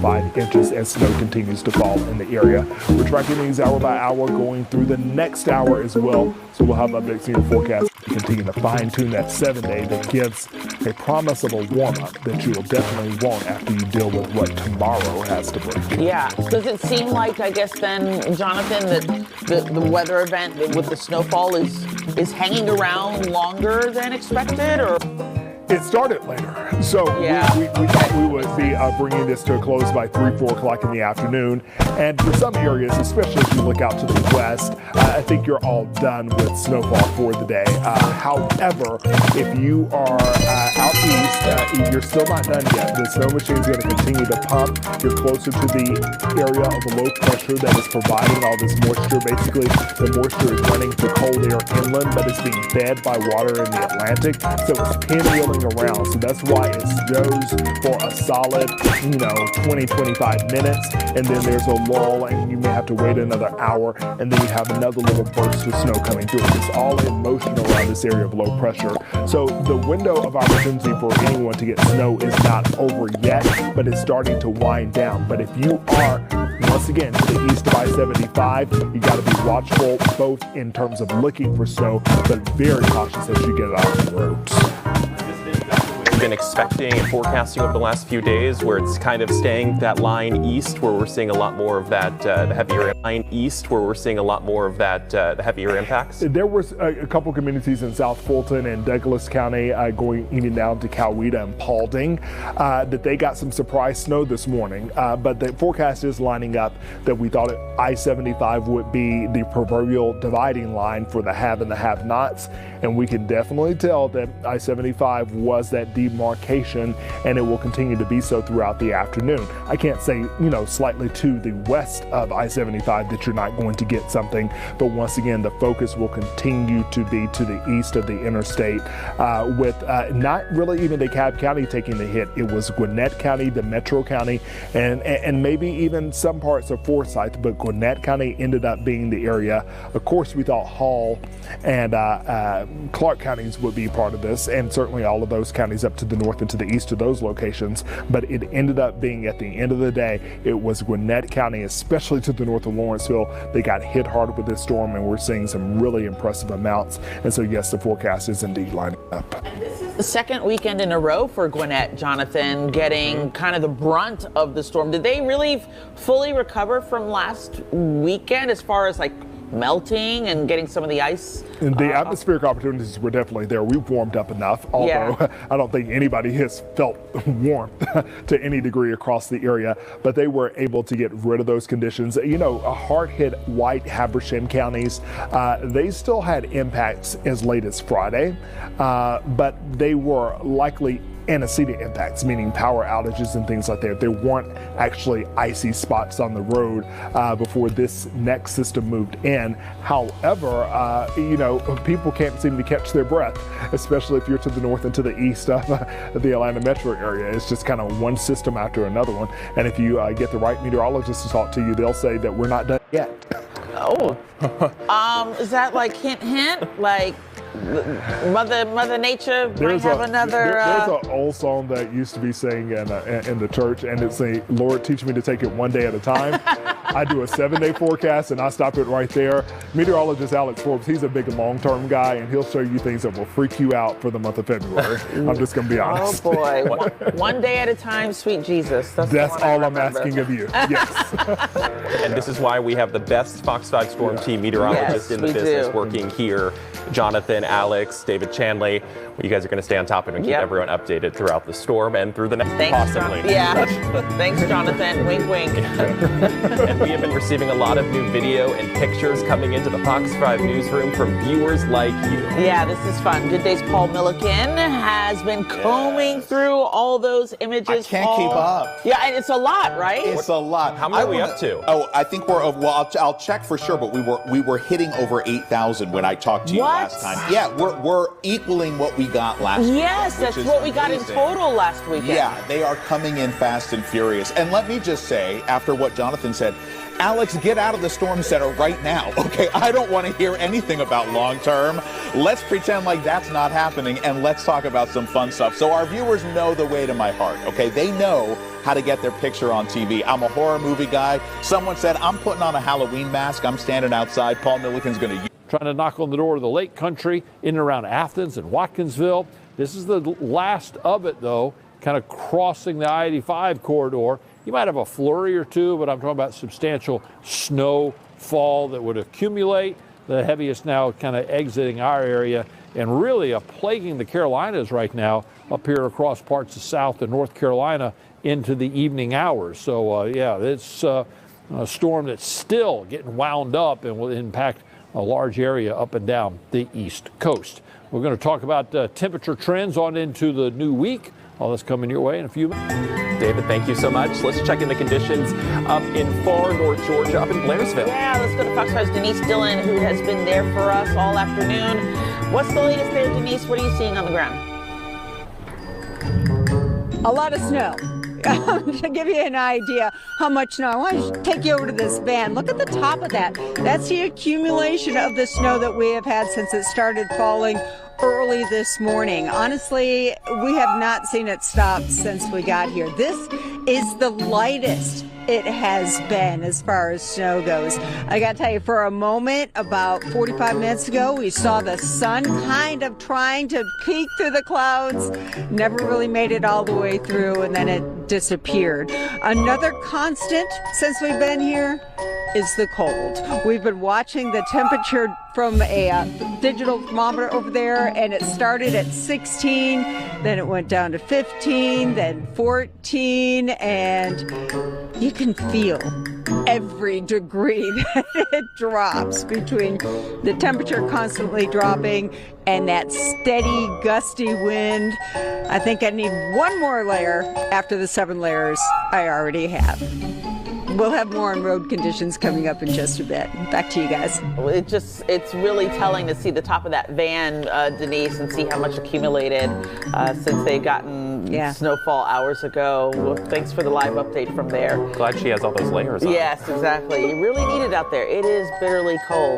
5 inches as snow continues to fall in the area. We're tracking these hour by hour going through the next hour as well. So we'll have updates in your forecast. Continue to fine tune that 7-day that gives a promise of a warm up that you will definitely want after you deal with what tomorrow has to bring. Yeah. Does it seem like, I guess then, Jonathan, that the weather event with the snowfall is hanging around longer than expected, or? It started later, so yeah. we thought we would be bringing this to a close by 3, 4 o'clock in the afternoon. And for some areas, especially if you look out to the west, I think you're all done with snowfall for the day. However, if you are out east, you're still not done yet. The snow machine is going to continue to pump. You're closer to the area of the low pressure that is providing all this moisture. Basically, the moisture is running through cold air inland, but it's being fed by water in the Atlantic. So it's pinwheeling around. So that's why it snows for a solid, 20, 25 minutes. And then there's a lull, and you may have to wait another hour. And then you have another little burst of snow coming through. It's all in motion around this area of low pressure. So the window of opportunity for anyone to get snow is not over yet, but it's starting to wind down. But if you are, once again, to the east of I-75, you got to be watchful both in terms of looking for snow, but very cautious as you get it out on the roads. Been expecting and forecasting over the last few days where it's kind of staying that line east where we're seeing a lot more of that the heavier impacts. There was a couple communities in South Fulton and Douglas County going even down to Coweta and Paulding that they got some surprise snow this morning, but the forecast is lining up that we thought I-75 would be the proverbial dividing line for the have and the have-nots, and we can definitely tell that I-75 was that demarcation, and it will continue to be so throughout the afternoon. I can't say, slightly to the west of I-75 that you're not going to get something, but once again, the focus will continue to be to the east of the interstate with not really even DeKalb County taking the hit. It was Gwinnett County, the Metro County, and maybe even some parts of Forsyth, but Gwinnett County ended up being the area. Of course, we thought Hall and Clark counties would be part of this, and certainly all of those counties up to the north and to the east of those locations, but it ended up being, at the end of the day, it was Gwinnett County, especially to the north of Lawrenceville. They got hit hard with this storm, and we're seeing some really impressive amounts. And so, yes, the forecast is indeed lining up. This is the second weekend in a row for Gwinnett, Jonathan, getting kind of the brunt of the storm. Did they really fully recover from last weekend as far as melting and getting some of the ice? And the atmospheric opportunities were definitely there. We've warmed up enough, although I don't think anybody has felt warmth to any degree across the area, but they were able to get rid of those conditions. Hard-hit white Habersham counties, they still had impacts as late as Friday, but they were likely antecedent impacts, meaning power outages and things like that. There weren't actually icy spots on the road before this next system moved in. However, people can't seem to catch their breath, especially if you're to the north and to the east of the Atlanta metro area. It's just kind of one system after another one. And if you get the right meteorologist to talk to you, they'll say that we're not done yet. Oh, is that hint? Mother Nature might have another. There's an old song that used to be sang in the church, and it's saying, "Lord, teach me to take it one day at a time." I do a 7-day forecast, and I stop it right there. Meteorologist Alex Forbes, he's a big long-term guy, and he'll show you things that will freak you out for the month of February. I'm just going to be honest. Oh boy, one day at a time, sweet Jesus. That's all I'm asking of you. Yes. And this is why we have the best Fox 5 Storm Team meteorologists in the business working here. Jonathan, Alex, David Chanley. You guys are going to stay on top of it and keep everyone updated throughout the storm and through the next possibly. Thanks, Jonathan. Wink, wink. And we have been receiving a lot of new video and pictures coming into the Fox 5 newsroom from viewers like you. Yeah, this is fun. Good Day's Paul Milliken has been combing through all those images. I can't keep up. Yeah, and it's a lot, right? It's a lot. How many are we up to? Oh, I think we're over. Well, I'll check for sure, but we were hitting over 8,000 when I talked to you last time. Yeah, we're equaling what we got last week. Yes, that's what we got in total last weekend. Yeah, they are coming in fast and furious. And let me just say, after what Jonathan said, Alex, get out of the storm center right now, okay? I don't want to hear anything about long term. Let's pretend like that's not happening, and let's talk about some fun stuff. So our viewers know the way to my heart, okay? They know how to get their picture on TV. I'm a horror movie guy. Someone said, I'm putting on a Halloween mask. I'm standing outside. Paul Milliken's going to... Trying to knock on the door of the Lake Country in and around Athens and Watkinsville. This is the last of it, though, kind of crossing the I-85 corridor. You might have a flurry or two, but I'm talking about substantial snowfall that would accumulate. The heaviest now kind of exiting our area and really plaguing the Carolinas right now up here across parts of South and North Carolina into the evening hours. So, yeah, it's a storm that's still getting wound up and will impact a large area up and down the East Coast. We're going to talk about temperature trends on into the new week. All this coming your way in a few minutes. David, thank you so much. Let's check in the conditions up in far North Georgia, up in Blairsville. Yeah, let's go to Fox 5's Denise Dillon, who has been there for us all afternoon. What's the latest there, Denise? What are you seeing on the ground? A lot of snow. To give you an idea how much snow, I want to take you over to this van. Look at the top of that. That's the accumulation of the snow that we have had since it started falling early this morning. Honestly, we have not seen it stop since we got here. This is the lightest it has been as far as snow goes. I got to tell you, for a moment, about 45 minutes ago, we saw the sun kind of trying to peek through the clouds. Never really made it all the way through, and then it disappeared. Another constant since we've been here is the cold. We've been watching the temperature from a digital thermometer over there, and it started at 16, then it went down to 15, then 14, and you can feel every degree that it drops between the temperature constantly dropping and that steady gusty wind. I think I need one more layer after the 7 layers I already have. We'll have more on road conditions coming up in just a bit. Back to you guys. It's really telling to see the top of that van, Denise, and see how much accumulated since they gotten snowfall hours ago. Well, thanks for the live update from there. Glad she has all those layers on. Yes, exactly. You really need it out there. It is bitterly cold.